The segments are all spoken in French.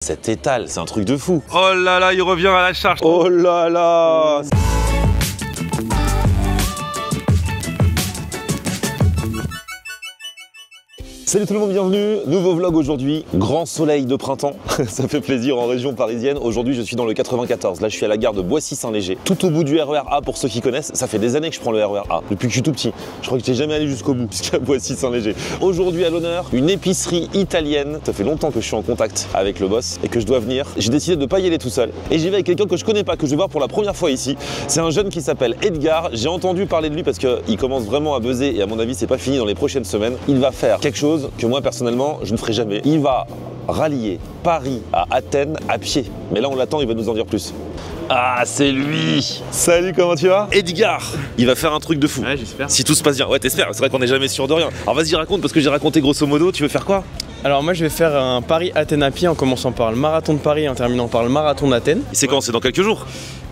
Cet étal, c'est un truc de fou. Oh là là, il revient à la charge. Oh là là. Salut tout le monde, bienvenue, nouveau vlog aujourd'hui, grand soleil de printemps, ça fait plaisir en région parisienne. Aujourd'hui je suis dans le 94, là je suis à la gare de Boissy-Saint-Léger, tout au bout du RER A pour ceux qui connaissent. Ça fait des années que je prends le RER A, depuis que je suis tout petit. Je crois que je n'ai jamais allé jusqu'au bout, jusqu'à Boissy-Saint-Léger. Aujourd'hui à l'honneur, une épicerie italienne. Ça fait longtemps que je suis en contact avec le boss et que je dois venir. J'ai décidé de ne pas y aller tout seul et j'y vais avec quelqu'un que je connais pas, que je vais voir pour la première fois ici. C'est un jeune qui s'appelle Edgar, j'ai entendu parler de lui parce qu'il commence vraiment à buzzer et à mon avis c'est pas fini dans les prochaines semaines. Il va faire quelque chose que moi personnellement je ne ferai jamais. Il va rallier Paris à Athènes à pied. Mais là on l'attend, il va nous en dire plus. Ah, c'est lui. Salut, comment tu vas? Edgar. Il va faire un truc de fou. Ouais, j'espère. Si tout se passe bien. Ouais, t'espères, c'est vrai qu'on n'est jamais sûr de rien. Alors vas-y, raconte, parce que j'ai raconté grosso modo. Tu veux faire quoi? Alors moi je vais faire un Paris-Athènes à pied en commençant par le marathon de Paris et en terminant par le marathon d'Athènes. C'est quand? C'est dans quelques jours?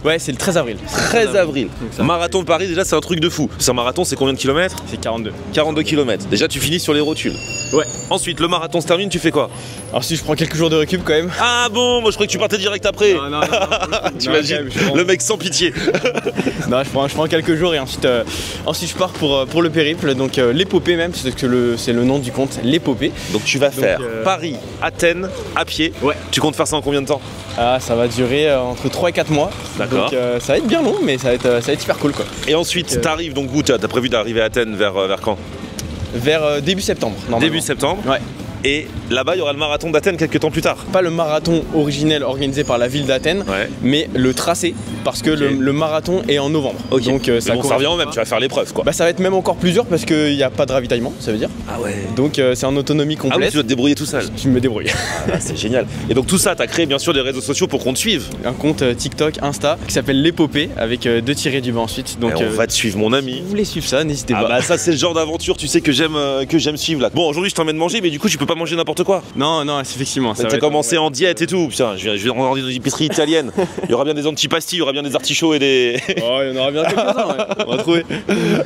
Ouais, c'est le 13 avril. 13 avril. Marathon de Paris, déjà c'est un truc de fou. C'est un marathon, c'est combien de kilomètres? C'est 42. 42 km. Déjà tu finis sur les rotules. Ouais. Ensuite le marathon se termine, tu fais quoi? Alors si je prends quelques jours de récup quand même. Ah bon, moi je croyais que tu partais direct après. Non. T'imagines, le mec sans pitié. Non, je prends quelques jours et ensuite je pars pour le périple, donc l'épopée même, c'est le nom du compte, l'épopée. Donc tu vas faire Paris, Athènes, à pied. Ouais. Tu comptes faire ça en combien de temps? Ah, ça va durer entre 3 et 4 mois. D'accord. Donc ça va être bien long, mais ça va être hyper cool quoi. Et ensuite t'arrives, donc où t'as prévu d'arriver à Athènes vers quand? Vers début septembre, normalement. Début septembre. Ouais. Et là-bas, il y aura le marathon d'Athènes quelques temps plus tard. Pas le marathon originel organisé par la ville d'Athènes, ouais, mais le tracé, parce que le marathon est en novembre. Ok. Donc ça revient au même, tu vas faire l'épreuve quoi. Bah ça va être même encore plus dur parce qu'il n'y a pas de ravitaillement, ça veut dire. Ah ouais. Donc c'est en autonomie complète. Ah oui, tu dois te débrouiller tout seul. Je me débrouille. Ah là, c'est génial. Et donc tout ça, t'as créé bien sûr des réseaux sociaux pour qu'on te suive. Un compte TikTok, Insta, qui s'appelle l'épopée, avec 2 tirés du bas ensuite. Donc on va te suivre mon ami. Si vous voulez suivre ça, n'hésitez pas. Ah bah ça c'est le genre d'aventure, tu sais que j'aime suivre là. Bon, aujourd'hui je t'emmène manger, mais du coup tu peux pas manger n'importe quoi. Non, effectivement. T'as commencé en diète et tout. Putain, je vais rentrer dans une épicerie italienne. Il y aura bien des antipastis, il y aura bien des artichauts et des. Oh, il y en aura bien quelques-uns, ouais. On va trouver.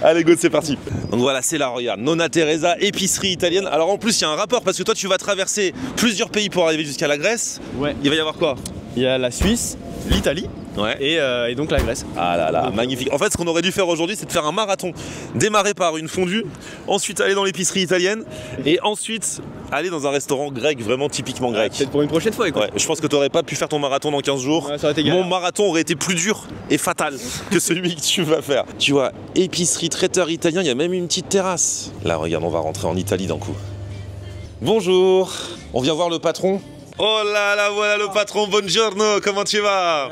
Allez, go, c'est parti. Donc voilà, c'est là, regarde. Nonna Teresa, épicerie italienne. Alors en plus, il y a un rapport parce que toi, tu vas traverser plusieurs pays pour arriver jusqu'à la Grèce. Ouais. Il va y avoir quoi? Il y a la Suisse, l'Italie. Ouais. Et donc la Grèce. Ah là là, magnifique. En fait, ce qu'on aurait dû faire aujourd'hui, c'est de faire un marathon. Démarrer par une fondue, ensuite aller dans l'épicerie italienne, et ensuite aller dans un restaurant grec, vraiment typiquement grec. Peut-être pour une prochaine fois, quoi. Ouais, je pense que tu n'aurais pas pu faire ton marathon dans 15 jours. Ouais, ça aurait été galère. Mon marathon aurait été plus dur et fatal que celui que tu vas faire. Tu vois, épicerie, traiteur italien, il y a même une petite terrasse. Là, regarde, on va rentrer en Italie d'un coup. Bonjour, on vient voir le patron. Oh là là, voilà le patron, buongiorno, comment tu vas?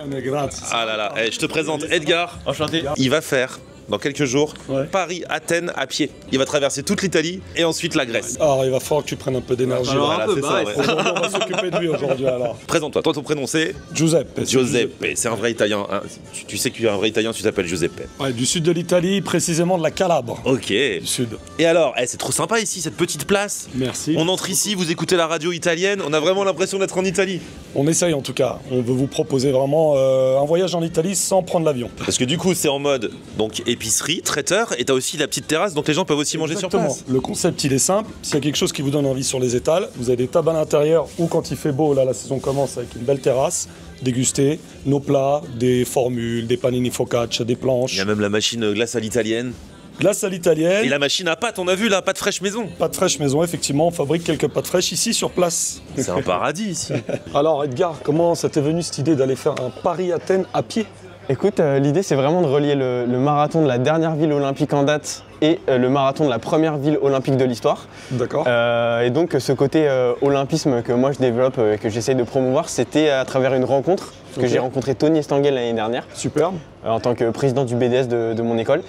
Ah là là, je te présente Edgar. Enchanté. Il va faire, dans quelques jours, Paris, Athènes à pied. Il va traverser toute l'Italie et ensuite la Grèce. Alors il va falloir que tu prennes un peu d'énergie. Voilà, c'est ça, ouais. On va s'occuper de lui aujourd'hui alors. Présente-toi, toi ton prénom c'est? Giuseppe. Giuseppe, c'est un vrai italien. Hein. Tu sais que tu es un vrai italien, tu t'appelles Giuseppe. Ouais, du sud de l'Italie, précisément de la Calabre. Ok. Du sud. Et alors, c'est trop sympa ici, cette petite place. Merci. On entre ici, vous écoutez la radio italienne, on a vraiment l'impression d'être en Italie. On essaye en tout cas. On veut vous proposer vraiment un voyage en Italie sans prendre l'avion. Parce que du coup, c'est en mode donc épicerie, traiteur, et t'as aussi la petite terrasse, donc les gens peuvent aussi manger sur place. Le concept, il est simple. S'il y a quelque chose qui vous donne envie sur les étals, vous avez des tables à l'intérieur ou quand il fait beau, là la saison commence avec une belle terrasse, déguster nos plats, des formules, des panini focaccia, des planches. Il y a même la machine glace à l'italienne. Glace à l'italienne. Et la machine à pâtes, on a vu là, pâtes fraîches maison. Pâtes fraîches maison, effectivement, on fabrique quelques pâtes fraîches ici sur place. C'est un paradis ici. Alors Edgar, comment ça t'est venu cette idée d'aller faire un Paris-Athènes à pied? Écoute, l'idée c'est vraiment de relier le marathon de la dernière ville olympique en date et le marathon de la première ville olympique de l'histoire. D'accord. Et donc ce côté olympisme que moi je développe et que j'essaye de promouvoir, c'était à travers une rencontre, parce que j'ai rencontré Tony Estanguet l'année dernière. Superbe. En tant que président du BDS de mon école.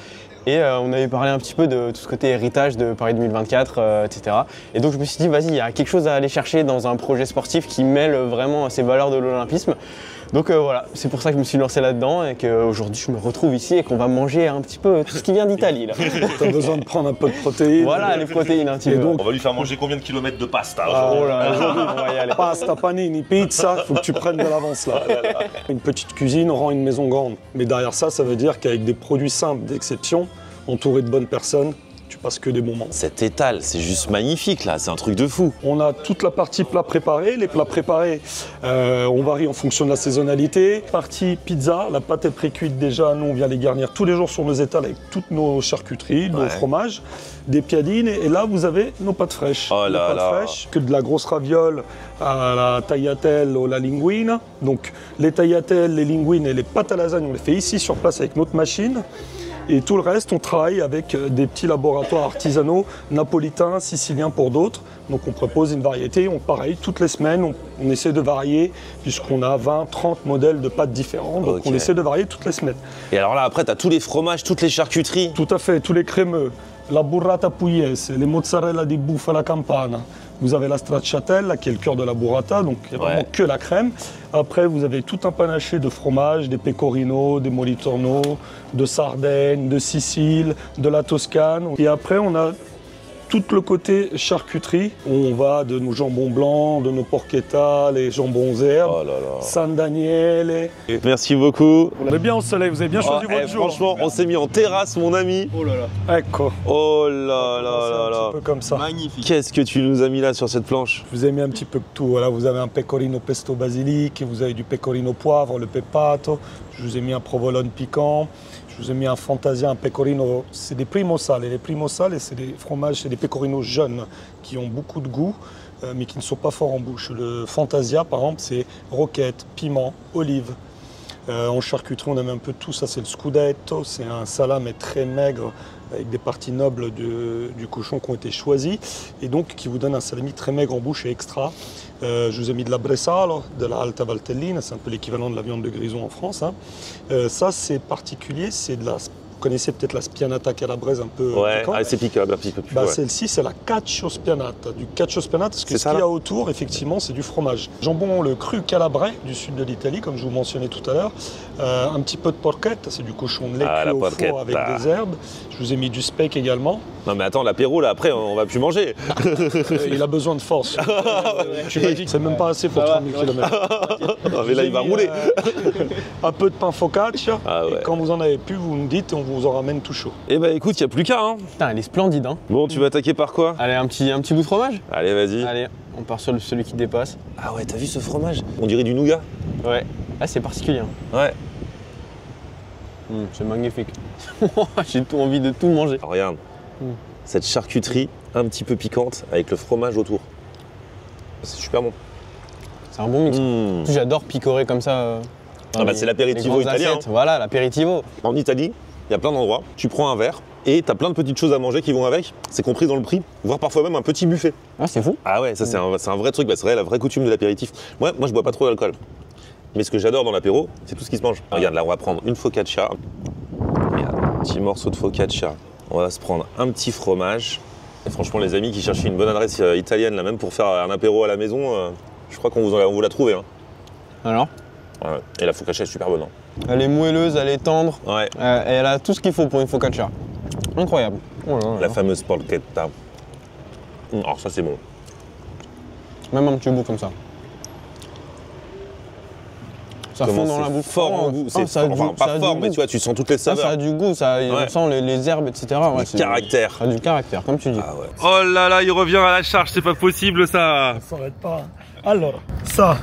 Et on avait parlé un petit peu de tout ce côté héritage de Paris 2024, etc. Et donc je me suis dit, vas-y, il y a quelque chose à aller chercher dans un projet sportif qui mêle vraiment ces valeurs de l'olympisme. Donc voilà, c'est pour ça que je me suis lancé là-dedans et qu'aujourd'hui je me retrouve ici et qu'on va manger un petit peu tout ce qui vient d'Italie. T'as besoin de prendre un peu de protéines. Voilà, les protéines un petit peu. On va lui faire manger combien de kilomètres de pasta aujourd'hui? Oh là, aujourd'hui on va y aller. Pasta, panini, pizza, faut que tu prennes de l'avance là. Une petite cuisine rend une maison grande. Mais derrière ça, ça veut dire qu'avec des produits simples d'exception, entouré de bonnes personnes, tu passe que des moments. Cet étal, c'est juste magnifique là, c'est un truc de fou. On a toute la partie plats préparés. Les plats préparés, on varie en fonction de la saisonnalité. Partie pizza, la pâte est pré-cuite déjà. Nous, on vient les garnir tous les jours sur nos étals avec toutes nos charcuteries, nos fromages, des piadines. Et là, vous avez nos pâtes fraîches. Oh là pâtes là. fraîches, que de la grosse raviole à la tagliatelle ou la linguine. Donc, les tagliatelles, les linguines et les pâtes à lasagne, on les fait ici sur place avec notre machine. Et tout le reste, on travaille avec des petits laboratoires artisanaux, napolitains, siciliens pour d'autres. Donc on propose une variété, pareil, toutes les semaines, on essaie de varier, puisqu'on a 20, 30 modèles de pâtes différents. Donc on essaie de varier toutes les semaines. Et alors là, après, tu as tous les fromages, toutes les charcuteries. Tout à fait, tous les crémeux, la burrata pugliese, les mozzarella di bufala campana. Vous avez la stracciatella qui est le cœur de la burrata, donc il n'y a vraiment que la crème. Après, vous avez tout un panaché de fromages, des pecorino, des molitono, de Sardaigne, de Sicile, de la Toscane. Et après, on a tout le côté charcuterie, où on va de nos jambons blancs, de nos porchetta, les jambons herbes, San Daniele. Merci beaucoup. On est bien au soleil, vous avez bien choisi votre jour. Franchement, on s'est mis en terrasse, mon ami. Oh là là. Ecco. Oh là là là Un petit peu comme ça. Magnifique. Qu'est-ce que tu nous as mis là sur cette planche? Je vous ai mis un petit peu de tout. Voilà, vous avez un pecorino pesto basilic, vous avez du pecorino poivre, le pepato. Je vous ai mis un provolone piquant. Je vous ai mis un fantasia, un pecorino. C'est des primo sale. Les primo sale, c'est des fromages, c'est des pecorinos jeunes qui ont beaucoup de goût, mais qui ne sont pas forts en bouche. Le fantasia, par exemple, c'est roquette, piment, olive. En charcuterie, on a mis un peu de tout. Ça, c'est le scudetto. C'est un salame très maigre avec des parties nobles du cochon qui ont été choisies et donc qui vous donne un salami très maigre en bouche et extra. Je vous ai mis de la bressalo, de la alta valtellina, c'est un peu l'équivalent de la viande de grison en France. Hein. Ça, c'est particulier, c'est de la... Vous connaissez peut-être la spianata calabraise un peu piquante. C'est piquant, Celle-ci, c'est la cacio spianata. Du cacio spianata, parce que ce qu'il y a autour, effectivement, c'est du fromage. Jambon, le cru calabrais du sud de l'Italie, comme je vous mentionnais tout à l'heure. Un petit peu de porchetta, c'est du cochon de lait cuit au four avec des herbes. Je vous ai mis du steak également. Non mais attends, l'apéro là, après, on va plus manger. Il a besoin de force. Tu m'as dit que c'est même pas assez pour 3000 km. Non mais là, il va rouler. Un peu de pain focaccia. Et quand vous en avez plus, vous me dites, on vous en ramène tout chaud. Eh ben écoute, il n'y a plus qu'à. Hein. Putain, elle est splendide. Hein. Bon, tu vas attaquer par quoi? Allez, un petit bout de fromage. Allez, vas-y. Allez, on part sur celui qui dépasse. Ah ouais, t'as vu ce fromage? On dirait du nougat. Ouais. Là, c'est particulier. Hein. Ouais. C'est magnifique. J'ai tout envie de tout manger. Alors, regarde, cette charcuterie un petit peu piquante avec le fromage autour. C'est super bon. C'est un bon mix. En plus, j'adore picorer comme ça. C'est l'apéritivo italien. Hein. Voilà, l'apéritivo. En Italie, il y a plein d'endroits. Tu prends un verre et t'as plein de petites choses à manger qui vont avec. C'est compris dans le prix, voire parfois même un petit buffet. Ah, c'est fou. Ah ouais, ça c'est un vrai truc. C'est la vraie coutume de l'apéritif. Moi, je bois pas trop d'alcool. Mais ce que j'adore dans l'apéro, c'est tout ce qui se mange. Regarde, là, on va prendre une focaccia. Regarde, un petit morceau de focaccia. On va se prendre un petit fromage. Et franchement, les amis qui cherchaient une bonne adresse italienne, là, même pour faire un apéro à la maison, je crois qu'on vous l'a trouvé. Hein. Alors ouais. Et la focaccia est super bonne. Hein. Elle est moelleuse, elle est tendre. Ouais. Et elle a tout ce qu'il faut pour une focaccia. Incroyable. Oh là là. La fameuse porchetta. Alors ça, c'est bon. Même un petit bout comme ça. Ça fond dans la bouche. Fort en goût. C'est pas fort, mais tu vois, tu sens toutes les saveurs. Ça a du goût, on sent les herbes, etc. Ouais, du caractère. Ça a du caractère, comme tu dis. Ah ouais. Oh là là, il revient à la charge, c'est pas possible ça. Ça s'arrête pas. Alors, ça,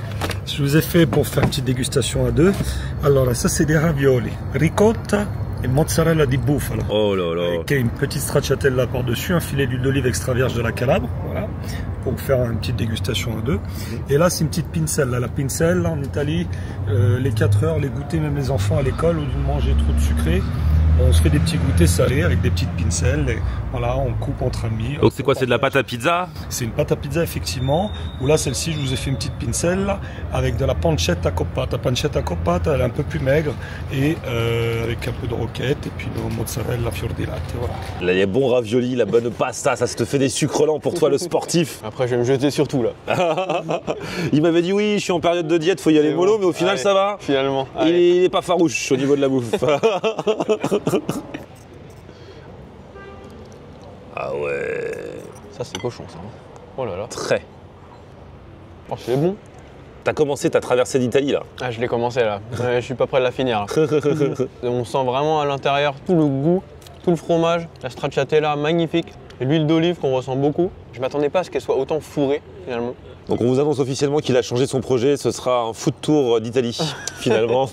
je vous ai fait pour faire une petite dégustation à deux. Alors, ça, c'est des ravioli. Ricotta et mozzarella di bufala. Oh là là. Avec une petite stracciatella par-dessus, un filet d'huile d'olive extra vierge de la Calabre. Voilà. Pour faire une petite dégustation à deux. Et là, c'est une petite pincelle. Là, la pincelle, en Italie, les 4 heures, les goûters, même les enfants à l'école, au lieu de manger trop de sucré, on se fait des petits goûters salés avec des petites pincelles. Et voilà, on coupe entre amis. Donc c'est quoi? C'est de la pâte à pizza? C'est une pâte à pizza, effectivement. Ou là, celle-ci, je vous ai fait une petite pincelle là, avec de la pancetta coppata. Pancetta coppata, elle est un peu plus maigre et avec un peu de roquette et puis de mozzarella fior di latte. Voilà. Là, il y a bon ravioli, la bonne pasta, ça te fait des sucres lents pour toi, le sportif. Après, je vais me jeter sur tout là. Il m'avait dit oui, je suis en période de diète, faut y aller mollo, mais au final, ça va. Finalement. Il est pas farouche au niveau de la bouffe. Ah ouais. Ça, c'est cochon, ça. Oh là là. Très. Oh, c'est bon. T'as commencé ta traversée d'Italie là. Ah, je l'ai commencé là. Je suis pas prêt de la finir. Là. On sent vraiment à l'intérieur tout le goût, tout le fromage, la stracciatella magnifique, et l'huile d'olive qu'on ressent beaucoup. Je m'attendais pas à ce qu'elle soit autant fourrée finalement. Donc on vous annonce officiellement qu'il a changé son projet, ce sera un food tour d'Italie finalement.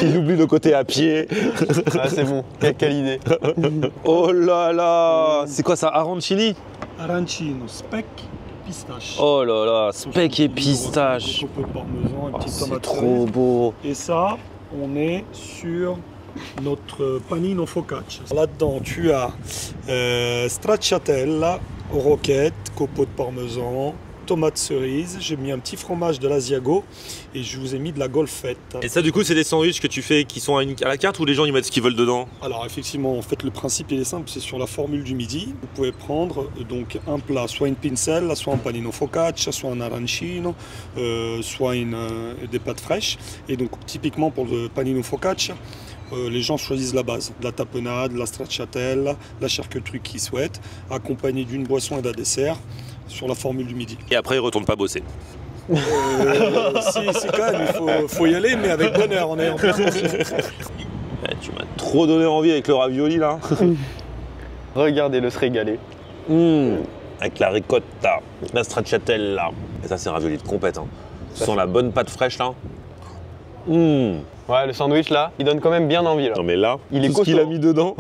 Il oublie le côté à pied. Ah c'est bon, quelle idée. Oh là là, c'est quoi ça, arancini? Arancino, speck, pistache. Oh là là, speck et pistache. Un peu de parmesan, une Oh, petite c'est tomate trop cerise. beau. Et ça, on est sur notre panino focaccia. Là-dedans, tu as stracciatella, roquette, copeaux de parmesan, tomate cerise. J'ai mis un petit fromage de l'Asiago et je vous ai mis de la golfette. Et ça du coup c'est des sandwichs que tu fais qui sont à la carte ou les gens ils mettent ce qu'ils veulent dedans? Alors effectivement, en fait, le principe il est simple, c'est sur la formule du midi. Vous pouvez prendre donc un plat, soit une pincella, soit un panino focaccia, soit un arancino, soit des pâtes fraîches. Et donc typiquement pour le panino focaccia, les gens choisissent la base, de la tapenade, de la stracciatella, la charcuterie qu'ils souhaitent, accompagnée d'une boisson et d'un dessert sur la formule du midi. Et après ils retournent pas bosser. Si, quand même, il faut y aller, mais avec bonheur, on est en plein. Eh, tu m'as trop donné envie avec le ravioli là. Regardez-le se régaler. Avec la ricotta, la stracciatella. Et ça c'est un ravioli de compète. Hein. Tu sens la bonne pâte fraîche là. Ouais, le sandwich là, il donne quand même bien envie là. Non mais là, Il est tout ce qu'il costaud. a mis dedans.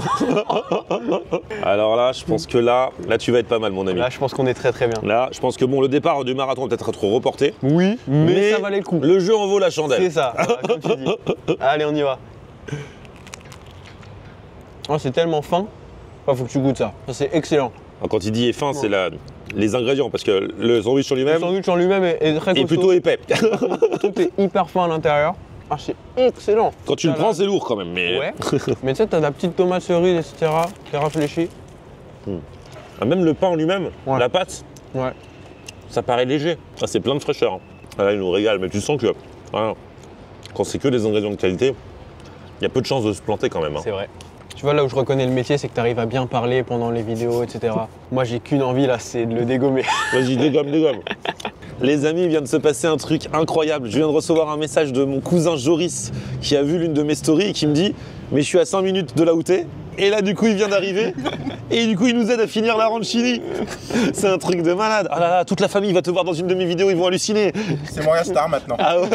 Alors là, je pense que là tu vas être pas mal mon ami. Là, je pense qu'on est très bien. Là, je pense que bon, le départ du marathon va peut-être être reporté. Oui, mais ça valait le coup. Le jeu en vaut la chandelle. C'est ça, voilà, comme tu dis. Allez, on y va. Oh, c'est tellement fin. Faut que tu goûtes ça. Ça, c'est excellent. Alors, quand il dit est fin, c'est les ingrédients parce que le sandwich en Le lui-même sandwich en lui-même est très est costaud. plutôt épais. Tout est hyper fin à l'intérieur. Ah, c'est excellent. Quand tu le prends, c'est lourd quand même. Mais Ouais. Mais tu sais, t'as de la petite tomate cerise, etc. C'est réfléchi. Ah, même le pain en lui-même, Ouais. la pâte, Ouais. ça paraît léger. Ah, c'est plein de fraîcheur. Hein. Ah, là, il nous régale, mais tu sens que voilà, quand c'est que des ingrédients de qualité, il y a peu de chances de se planter quand même. Hein. C'est vrai. Tu vois, là où je reconnais le métier, c'est que tu arrives à bien parler pendant les vidéos, etc. Moi, j'ai qu'une envie là, c'est de le dégommer. Vas-y, dégomme. Les amis, il vient de se passer un truc incroyable. Je viens de recevoir un message de mon cousin Joris qui a vu l'une de mes stories et qui me dit « Mais je suis à 5 minutes de là où t'es. » Et là, du coup, il vient d'arriver et du coup, il nous aide à finir l'arancini. C'est un truc de malade. Ah là là, toute la famille va te voir dans une de mes vidéos, ils vont halluciner. C'est Moria Star maintenant. Ah ouais.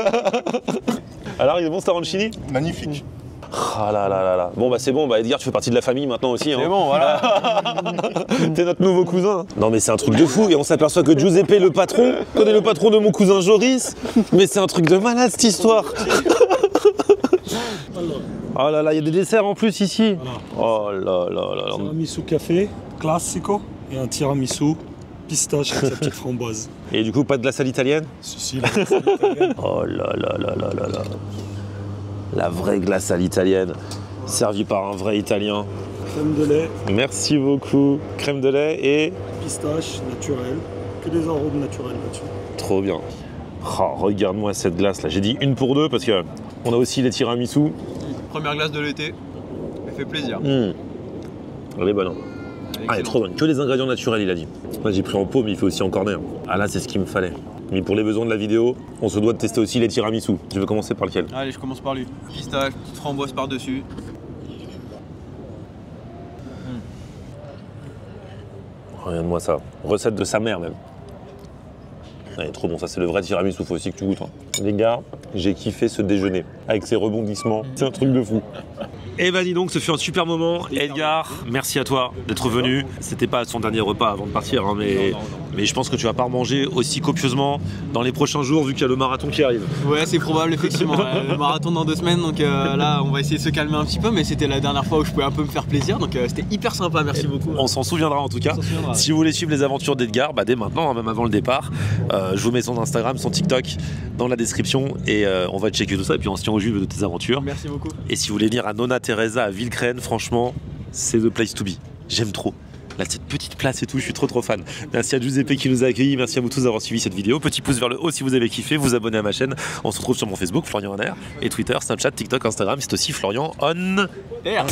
Alors, il est bon cet arancini? Magnifique. Ah là là là là. Bon bah c'est bon, bah Edgar, tu fais partie de la famille maintenant aussi. Hein. C'est bon, voilà. T'es notre nouveau cousin. Non mais c'est un truc de fou et on s'aperçoit que Giuseppe le patron connaît le patron de mon cousin Joris. Mais c'est un truc de malade cette histoire. Oh là là, il y a des desserts en plus ici. Oh là là là là. Tiramisu café, classico, et un tiramisu pistache avec sa petite framboise. Et du coup pas de glace à l'italienne? Ceci, là, c'est italien. Oh là là là là là là. La vraie glace à l'italienne, servie par un vrai italien. Crème de lait, Merci beaucoup. Crème de lait et... pistache naturelle, que des arômes naturels là-dessus. Trop bien. Oh, regarde-moi cette glace là. J'ai dit une pour deux parce que on a aussi les tiramisu. Première glace de l'été. Ça fait plaisir. Elle est bonne. Hein. Ah, elle est trop bonne. Que les ingrédients naturels, il a dit. Moi, j'ai pris en pot, mais il fait aussi en cornet. Hein. Ah là, c'est ce qu'il me fallait. Mais pour les besoins de la vidéo, on se doit de tester aussi les tiramisu. Tu veux commencer par lequel? Allez, je commence par lui. Pistache, petite framboise par-dessus. Regarde-moi ça. Recette de sa mère même. Ah, il est trop bon, ça c'est le vrai tiramisu, faut aussi que tu goûtes. Hein. Les gars, j'ai kiffé ce déjeuner avec ses rebondissements, c'est un truc de fou. Et bah dis donc, ce fut un super moment. Edgar, merci à toi d'être venu. C'était pas son dernier repas avant de partir, hein, mais je pense que tu vas pas remanger aussi copieusement dans les prochains jours vu qu'il y a le marathon qui arrive. Ouais, c'est probable, effectivement. Le marathon dans 2 semaines, donc là, on va essayer de se calmer un petit peu, mais c'était la dernière fois où je pouvais un peu me faire plaisir, donc c'était hyper sympa, merci beaucoup. On s'en souviendra en tout cas. s'en souviendra. Si vous voulez suivre les aventures d'Edgar, bah dès maintenant, hein, même avant le départ, je vous mets son Instagram, son TikTok dans la description et on va checker tout ça et puis on se tient au jus de tes aventures. Merci beaucoup. Et si vous voulez venir à Nonna Teresa à Villecrène, franchement, c'est the place to be. J'aime trop. Là, cette petite place et tout, je suis trop fan. Merci à Giuseppe qui nous a accueillis, merci à vous tous d'avoir suivi cette vidéo. Petit pouce vers le haut si vous avez kiffé, vous abonnez à ma chaîne. On se retrouve sur mon Facebook, Florian Honner, et Twitter, Snapchat, TikTok, Instagram, c'est aussi Florian On. Air.